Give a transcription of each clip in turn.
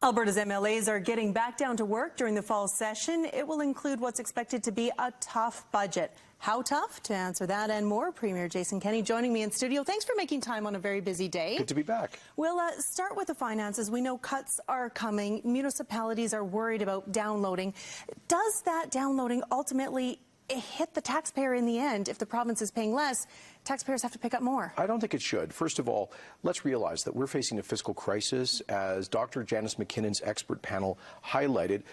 Alberta's MLAs are getting back down to work during the fall session. It will include what's expected to be a tough budget. How tough? To answer that and more, Premier Jason Kenney joining me in studio. Thanks for making time on a very busy day. Good to be back. We'll start with the finances. We know cuts are coming. Municipalities are worried about downloading. Does that downloading ultimately hit the taxpayer in the end? If the province is paying less, taxpayers have to pick up more. I don't think it should. First of all, let's realize that we're facing a fiscal crisis. As Dr. Janice McKinnon's expert panel highlighted,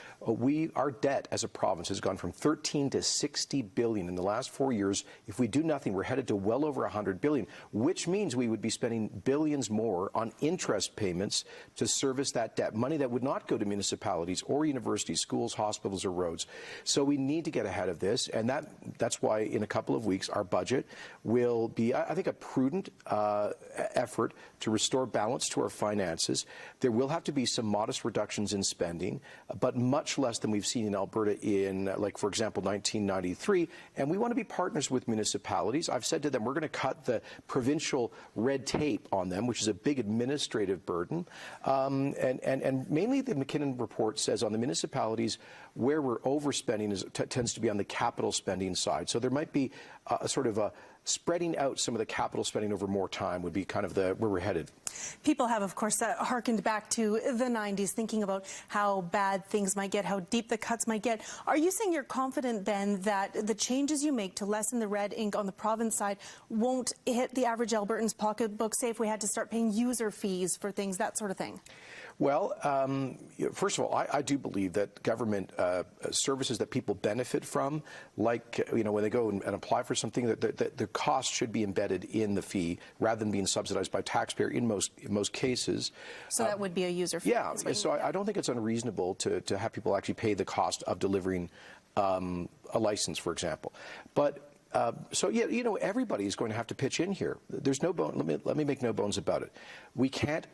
our debt as a province has gone from 13 to 60 billion in the last 4 years. If we do nothing, we're headed to well over 100 billion, which means we would be spending billions more on interest payments to service that debt, money that would not go to municipalities or universities, schools, hospitals, or roads. So we need to get ahead of this, and that's why in a couple of weeks our budget will be, I think, a prudent effort to restore balance to our finances. There will have to be some modest reductions in spending, but much less than we've seen in Alberta in, like, for example, 1993. And we want to be partners with municipalities. I've said to them, we're going to cut the provincial red tape on them, which is a big administrative burden. And mainly the McKinnon report says on the municipalities where we're overspending tends to be on the capital spending side. So there might be a sort of a spreading out some of the capital spending over more time would be kind of where we're headed. People have, of course, hearkened back to the 90s, thinking about how bad things might get, how deep the cuts might get. Are you saying you're confident then that the changes you make to lessen the red ink on the province side won't hit the average Albertan's pocketbook, say if we had to start paying user fees for things, that sort of thing? Well, first of all, I do believe that government services that people benefit from, like, when they go and apply for something, that the cost should be embedded in the fee rather than being subsidized by taxpayer in most cases. So that would be a user fee? Yeah, so I don't think it's unreasonable to have people actually pay the cost of delivering a license, for example. But so, yeah, everybody is going to have to pitch in here. There's no bone. Let me make no bones about it. We can't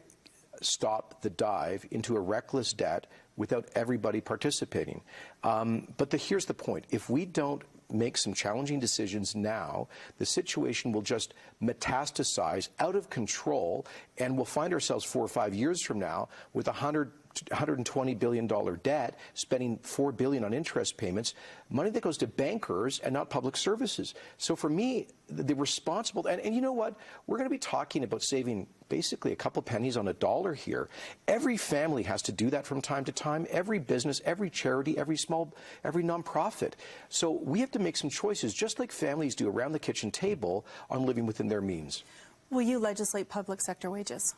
stop the dive into a reckless debt without everybody participating. But here's the point. If we don't make some challenging decisions now, the situation will just metastasize out of control, and we'll find ourselves 4 or 5 years from now with $120 billion debt, spending $4 billion on interest payments, money that goes to bankers and not public services. So for me, the responsible, and you know what? We're going to be talking about saving basically a couple pennies on a dollar here. Every family has to do that from time to time, every business, every charity, every nonprofit. So we have to make some choices, just like families do around the kitchen table, on living within their means. Will you legislate public sector wages?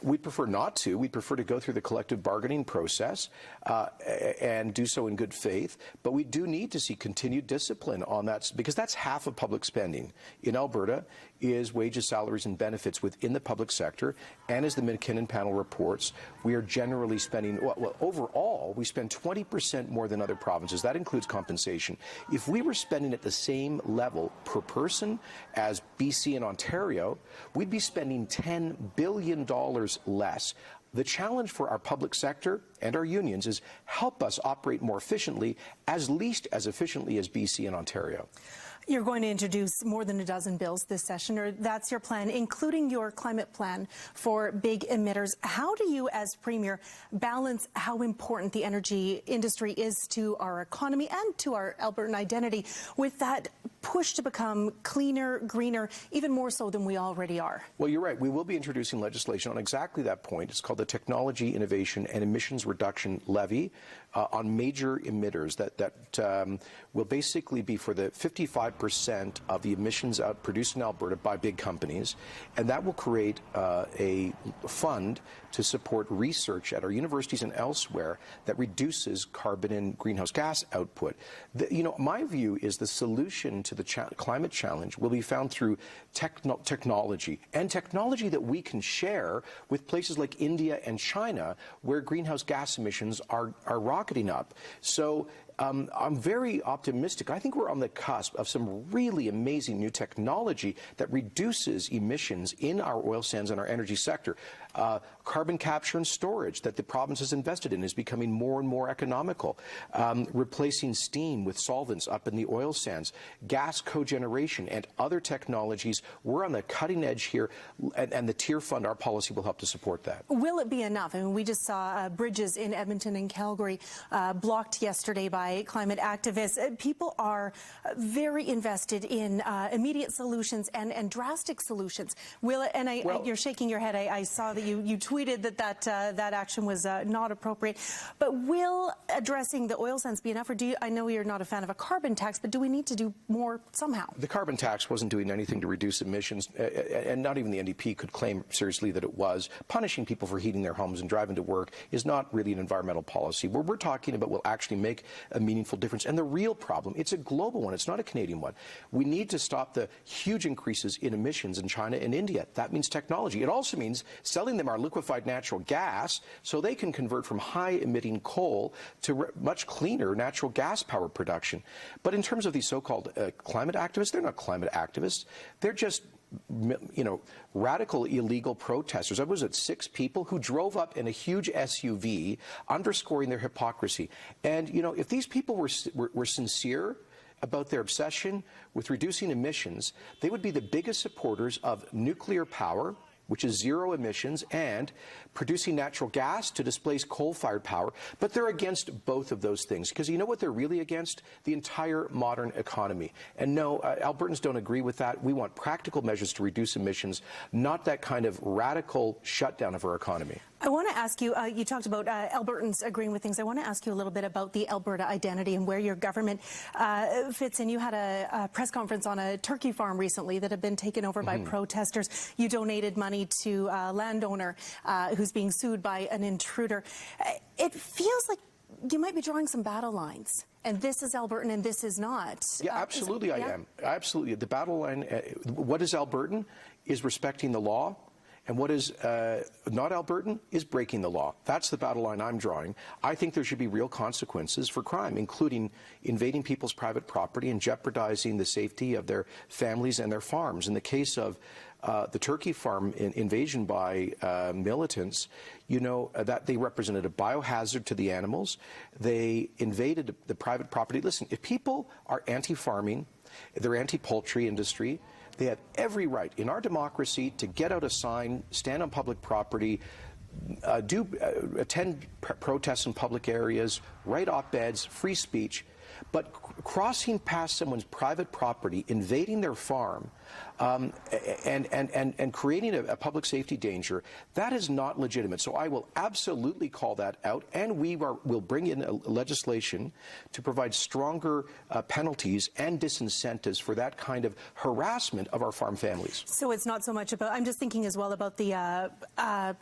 We'd prefer not to. We'd prefer to go through the collective bargaining process and do so in good faith. But we do need to see continued discipline on that, because that's half of public spending in Alberta is wages, salaries, and benefits within the public sector. And as the McKinnon panel reports, we are generally spending, well, overall, we spend 20% more than other provinces. That includes compensation. If we were spending at the same level per person as BC and Ontario, we'd be spending $10 billion less. The challenge for our public sector and our unions is help us operate more efficiently, at least as efficiently as BC and Ontario. You're going to introduce more than a dozen bills this session, or that's your plan, including your climate plan for big emitters. How do you, as Premier, balance how important the energy industry is to our economy and to our Albertan identity with that push to become cleaner, greener, even more so than we already are? Well, you're right. We will be introducing legislation on exactly that point. It's called the Technology Innovation and Emissions Reduction Levy on major emitters that will basically be for the 55% of the emissions produced in Alberta by big companies, and that will create a fund to support research at our universities and elsewhere that reduces carbon and greenhouse gas output. My view is the solution to the climate challenge will be found through technology, and technology that we can share with places like India and China, where greenhouse gas emissions are rocketing up. So I'm very optimistic. I think we're on the cusp of some really amazing new technology that reduces emissions in our oil sands and our energy sector. Carbon capture and storage that the province has invested in is becoming more and more economical. Replacing steam with solvents up in the oil sands, gas cogeneration, and other technologies. We're on the cutting edge here, and the Tier Fund, our policy, will help to support that. Will it be enough? I mean, we just saw bridges in Edmonton and Calgary blocked yesterday by climate activists. People are very invested in immediate solutions and drastic solutions. Will it? And you're shaking your head. I saw that you tweeted that action was not appropriate. But will addressing the oil sands be enough, or I know you're not a fan of a carbon tax, but do we need to do more somehow? The carbon tax wasn't doing anything to reduce emissions, and not even the NDP could claim seriously that it was. Punishing people for heating their homes and driving to work is not really an environmental policy. What we're talking about will actually make a meaningful difference. And the real problem, it's a global one, it's not a Canadian one. We need to stop the huge increases in emissions in China and India. That means technology. It also means selling them our liquefied natural gas so they can convert from high-emitting coal to much cleaner natural gas power production. But in terms of these so-called climate activists, they're not climate activists. They're just radical illegal protesters. I was at 6 people who drove up in a huge SUV, underscoring their hypocrisy. And, if these people were sincere about their obsession with reducing emissions, they would be the biggest supporters of nuclear power, which is zero emissions, and producing natural gas to displace coal-fired power. But they're against both of those things, because you know what they're really against? The entire modern economy. And no, Albertans don't agree with that. We want practical measures to reduce emissions, not that kind of radical shutdown of our economy. I want to ask you, you talked about Albertans agreeing with things. I want to ask you a little bit about the Alberta identity and where your government fits in. You had a press conference on a turkey farm recently that had been taken over by protesters. You donated money to a landowner who's being sued by an intruder. It feels like you might be drawing some battle lines. And this is Albertan and this is not. Yeah, absolutely I am. Absolutely. The battle line, what is Albertan is respecting the law. And what is not Albertan is breaking the law. That's the battle line I'm drawing. I think there should be real consequences for crime, including invading people's private property and jeopardizing the safety of their families and their farms. In the case of the turkey farm invasion by militants, that they represented a biohazard to the animals. They invaded the private property. Listen, if people are anti-farming, they're anti-poultry industry, they have every right in our democracy to get out a sign, stand on public property, attend protests in public areas, write op-eds, free speech. But crossing past someone's private property, invading their farm, and creating a public safety danger, that is not legitimate. So I will absolutely call that out, and will bring in legislation to provide stronger penalties and disincentives for that kind of harassment of our farm families. So it's not so much about, I'm just thinking as well about the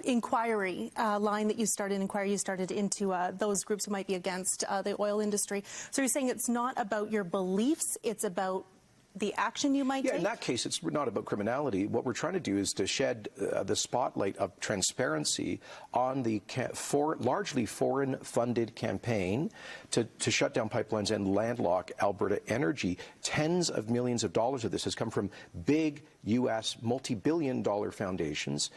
inquiry line that you started, into those groups who might be against the oil industry. So you're saying it's not about your beliefs, it's about the action you might take? In that case, it's not about criminality. What we're trying to do is to shed the spotlight of transparency on the largely foreign-funded campaign to shut down pipelines and landlock Alberta energy. Tens of millions of dollars of this has come from big U.S. multi-billion-dollar foundations.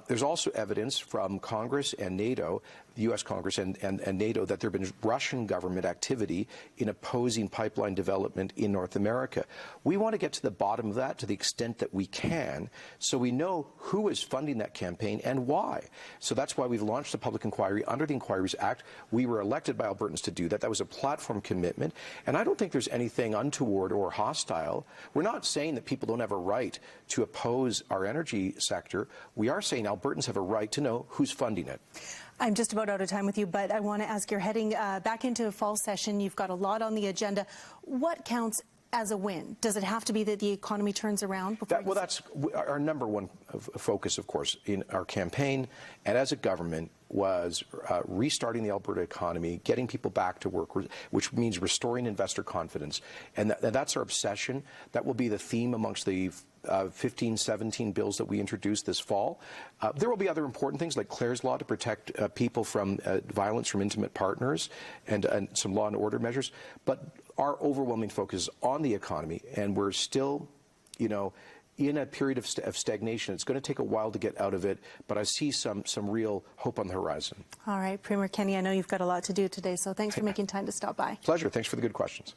There's also evidence from Congress and NATO, the U.S. Congress and NATO, that there have been Russian government activity in opposing pipeline development in North America. We want to get to the bottom of that to the extent that we can, so we know who is funding that campaign and why. So that's why we've launched a public inquiry under the Inquiries Act. We were elected by Albertans to do that. That was a platform commitment. And I don't think there's anything untoward or hostile. We're not saying that people don't have a right to oppose our energy sector. We are saying Albertans have a right to know who's funding it. I'm just about out of time with you, but I want to ask, you're heading back into a fall session. You've got a lot on the agenda. What counts as a win? Does it have to be that the economy turns around? Well, that's our number one focus, of course, in our campaign and as a government was restarting the Alberta economy, getting people back to work, which means restoring investor confidence. And that's our obsession. That will be the theme amongst the 15, 17 bills that we introduced this fall. There will be other important things like Clare's Law to protect people from violence from intimate partners and some law and order measures. But our overwhelming focus is on the economy, and we're still, in a period of stagnation. It's going to take a while to get out of it, but I see some real hope on the horizon. All right, Premier Kenney, I know you've got a lot to do today, so thanks for making time to stop by. Pleasure. Thanks for the good questions.